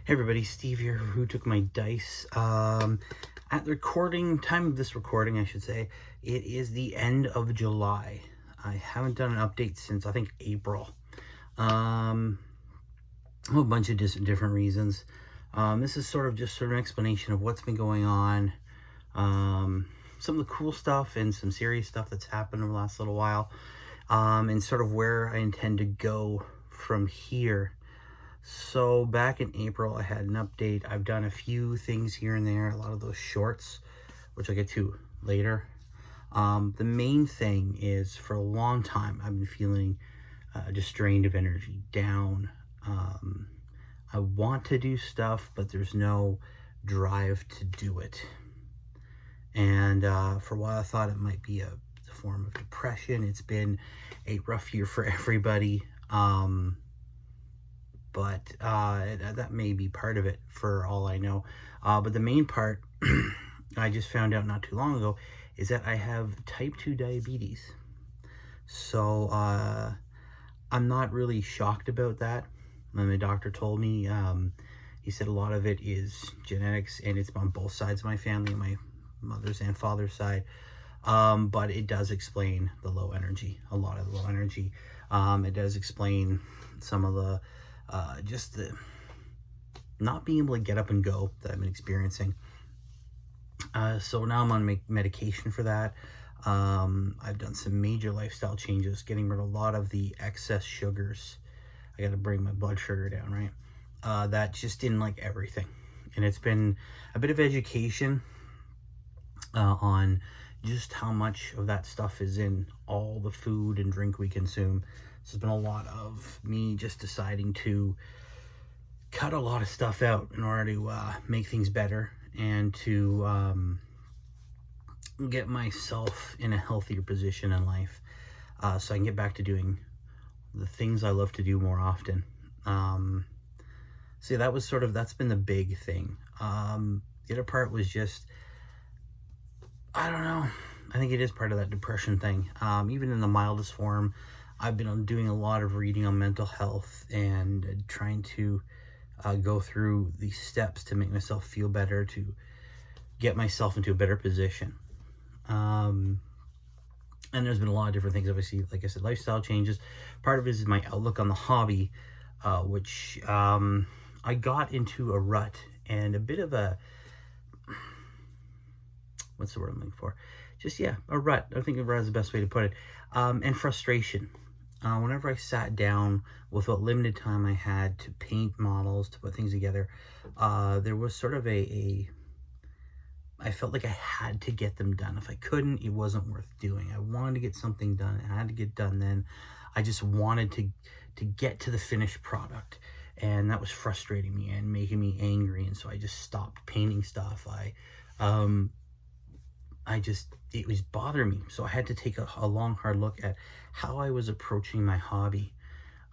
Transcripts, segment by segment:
Hey everybody, Steve here, who took my dice. At the time of this recording, I should say, it is the end of July. I haven't done an update since, I think, April. A whole bunch of different reasons. This is sort of an explanation of what's been going on. Some of the cool stuff and some serious stuff that's happened over the last little while. And sort of where I intend to go from here. So back in April, I had an update. I've done a few things here and there, a lot of those shorts, which I'll get to later. The main thing is, for a long time, I've been feeling just drained of energy, down. I want to do stuff, but there's no drive to do it. And for a while, I thought it might be a form of depression. It's been a rough year for everybody. But that may be part of it, for all I know. But the main part, I just found out not too long ago, is that I have type 2 diabetes. So I'm not really shocked about that. When the doctor told me, he said a lot of it is genetics, and it's on both sides of my family, my mother's and father's side. But it does explain the low energy, a lot of the low energy. It does explain some of the just the not being able to get up and go that I've been experiencing. So now I'm on medication for that. I've done some major lifestyle changes, getting rid of a lot of the excess sugars. I got to bring my blood sugar down, right? That just didn't like everything. And it's been a bit of education on just how much of that stuff is in all the food and drink we consume. So there's been a lot of me just deciding to cut a lot of stuff out in order to make things better and to get myself in a healthier position in life, so I can get back to doing the things I love to do more often. So that's been the big thing. The other part was just, I don't know, I think it is part of that depression thing. Even in the mildest form, I've been doing a lot of reading on mental health and trying to go through these steps to make myself feel better, to get myself into a better position. And there's been a lot of different things, obviously, like I said, lifestyle changes. Part of it is my outlook on the hobby, which I got into a rut and a bit of a, what's the word I'm looking for? Just, yeah, a rut. I think a rut is the best way to put it. And frustration. Whenever I sat down with what limited time I had to paint models, to put things together, there was sort of I felt like I had to get them done. If I couldn't, it wasn't worth doing. I wanted to get something done. It had to get done then. I just wanted to get to the finished product. And that was frustrating me and making me angry. And so I just stopped painting stuff. It was bothering me. So I had to take a long, hard look at how I was approaching my hobby.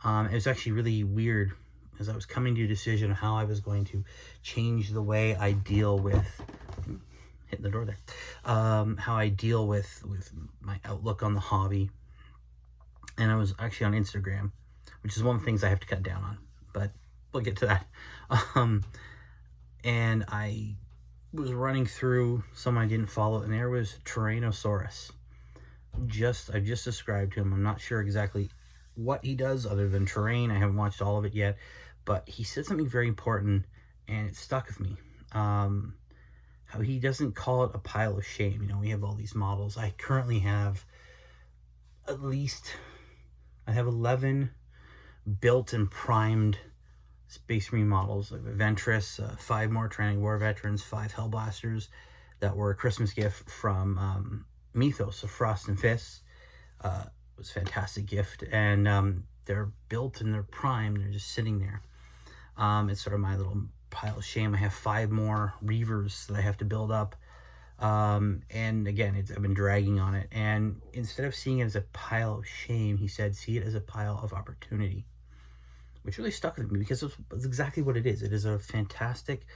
It was actually really weird, as I was coming to a decision of how I was going to change the way I deal with, hitting the door there, how I deal with my outlook on the hobby. And I was actually on Instagram, which is one of the things I have to cut down on, but we'll get to that. And I was running through some I didn't follow, and there was Tyrannosaurus. I've just described to him. I'm not sure exactly what he does other than terrain. I haven't watched all of it yet, but he said something very important, and it stuck with me. How he doesn't call it a pile of shame. You know, we have all these models. I currently have I have 11 built and primed Space Marine models. I have a Ventress, 5 more Training War Veterans, 5 Hellblasters that were a Christmas gift from Mythos, so Frost and Fists. It was a fantastic gift, and they're built and they're primed. They're just sitting there. It's sort of my little pile of shame. I have 5 more Reavers that I have to build up. And again, I've been dragging on it. And instead of seeing it as a pile of shame, he said, see it as a pile of opportunity, which really stuck with me because it's exactly what it is. It is a fantastic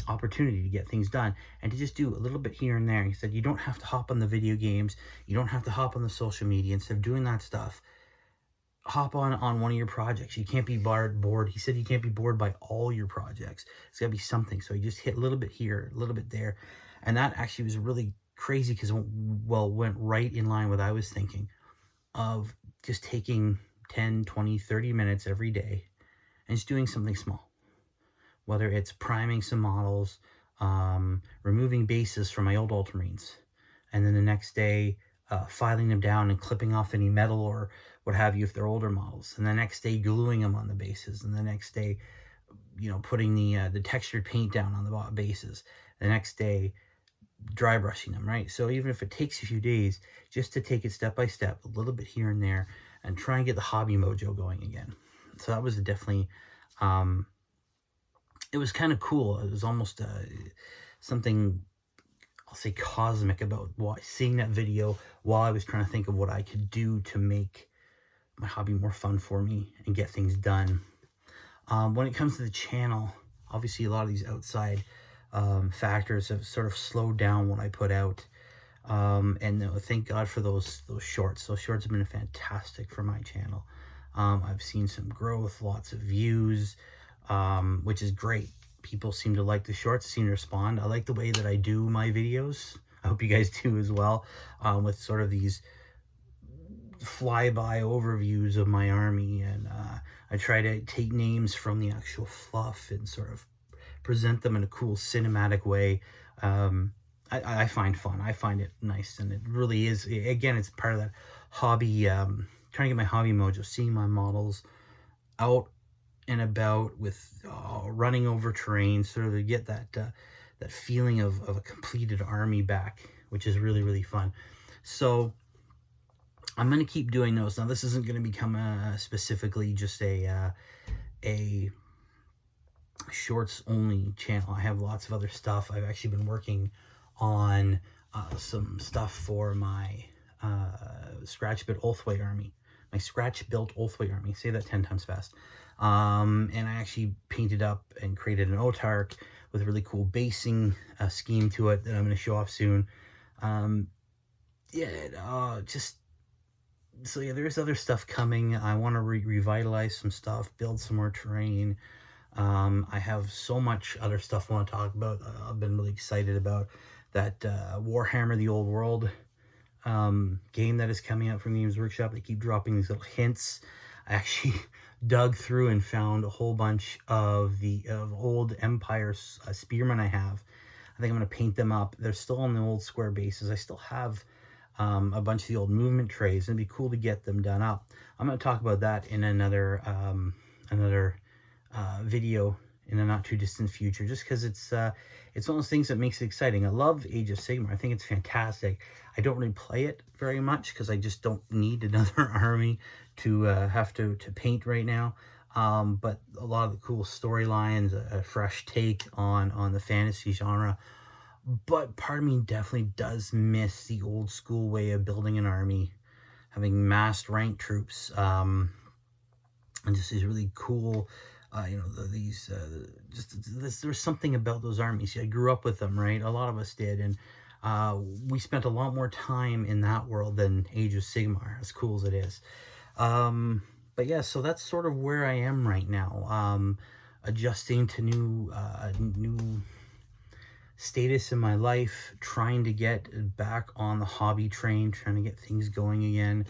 opportunity to get things done and to just do a little bit here and there. He said, you don't have to hop on the video games. You don't have to hop on the social media. Instead of doing that stuff, hop on one of your projects. You can't be bored. He said you can't be bored by all your projects. It's got to be something. So he just hit a little bit here, a little bit there. And that actually was really crazy because, well, went right in line with what I was thinking of just taking 10, 20, 30 minutes every day and just doing something small. Whether it's priming some models, removing bases from my old Ultramarines, and then the next day filing them down and clipping off any metal or what have you if they're older models, and the next day gluing them on the bases, and the next day, you know, putting the textured paint down on the bases, the next day dry brushing them, right? So even if it takes a few days, just to take it step by step, a little bit here and there, and try and get the hobby mojo going again. So that was definitely, it was kind of cool. It was almost something, I'll say, cosmic about seeing that video while I was trying to think of what I could do to make my hobby more fun for me and get things done. When it comes to the channel, obviously a lot of these outside factors have sort of slowed down what I put out. And thank God for those shorts. Those shorts have been fantastic for my channel. I've seen some growth, lots of views, which is great. People seem to like the shorts, seem to respond. I like the way that I do my videos. I hope you guys do as well, with sort of these flyby overviews of my army. And I try to take names from the actual fluff and sort of present them in a cool cinematic way. I find fun. I find it nice, and it really is. Again, it's part of that hobby, trying to get my hobby mojo, seeing my models out and about with running over terrain, sort of to get that that feeling of a completed army back, which is really, really fun. So I'm going to keep doing those. Now, this isn't going to become specifically just a shorts only channel. I have lots of other stuff. I've actually been working on some stuff for my scratch-built Ulthwé army. My scratch-built Ulthwé army. Say that 10 times fast. And I actually painted up and created an Autarch with a really cool basing scheme to it that I'm going to show off soon. Just... So yeah, there's other stuff coming. I want to revitalize some stuff, build some more terrain. I have so much other stuff I want to talk about. I've been really excited about that Warhammer The Old World game that is coming out from Games Workshop. They keep dropping these little hints. I actually dug through and found a whole bunch of the old Empire spearmen I have. I think I'm going to paint them up. They're still on the old square bases. I still have a bunch of the old movement trays. It'd be cool to get them done up. I'm going to talk about that in another video in a not too distant future, just because it's one of those things that makes it exciting. I love Age of Sigmar. I think it's fantastic. I don't really play it very much because I just don't need another army to have to paint right now. But a lot of the cool storylines, a fresh take on the fantasy genre. But part of me definitely does miss the old school way of building an army, having massed ranked troops, and just these really cool, there's something about those armies. I grew up with them, right? A lot of us did, and we spent a lot more time in that world than Age of Sigmar, as cool as it is. But yeah, so that's sort of where I am right now, adjusting to new status in my life, trying to get back on the hobby train, trying to get things going again.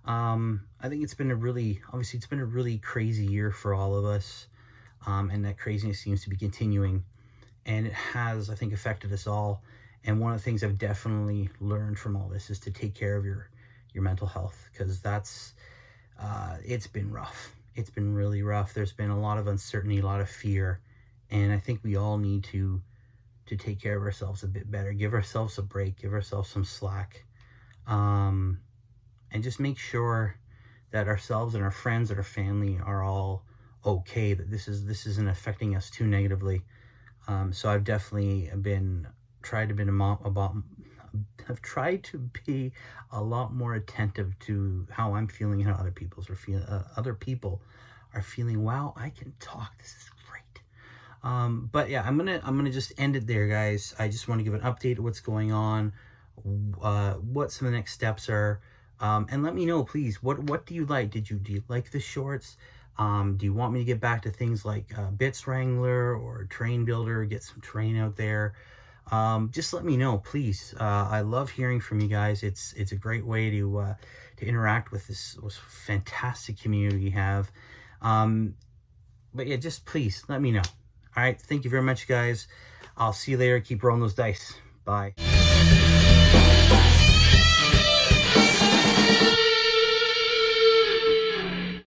I think it's been a really crazy year for all of us, and that craziness seems to be continuing, and it has, I think, affected us all. And one of the things I've definitely learned from all this is to take care of your mental health, because that's it's been rough. It's been really rough. There's been a lot of uncertainty, a lot of fear, and I think we all need to take care of ourselves a bit better, give ourselves a break, give ourselves some slack, and just make sure that ourselves and our friends and our family are all okay, that this isn't affecting us too negatively. So I've definitely tried to be a lot more attentive to how I'm feeling and how other people are feeling. Wow, I can talk. This is great. But yeah, I'm gonna just end it there, guys. I just want to give an update of what's going on, what some of the next steps are. And let me know, please, what do you like? Do you like the shorts? Do you want me to get back to things like Bits Wrangler or Train Builder, get some terrain out there? Just let me know, please. I love hearing from you guys. It's a great way to interact with this fantastic community you have. But yeah, just please let me know. All right, thank you very much, guys. I'll see you later. Keep rolling those dice. Bye.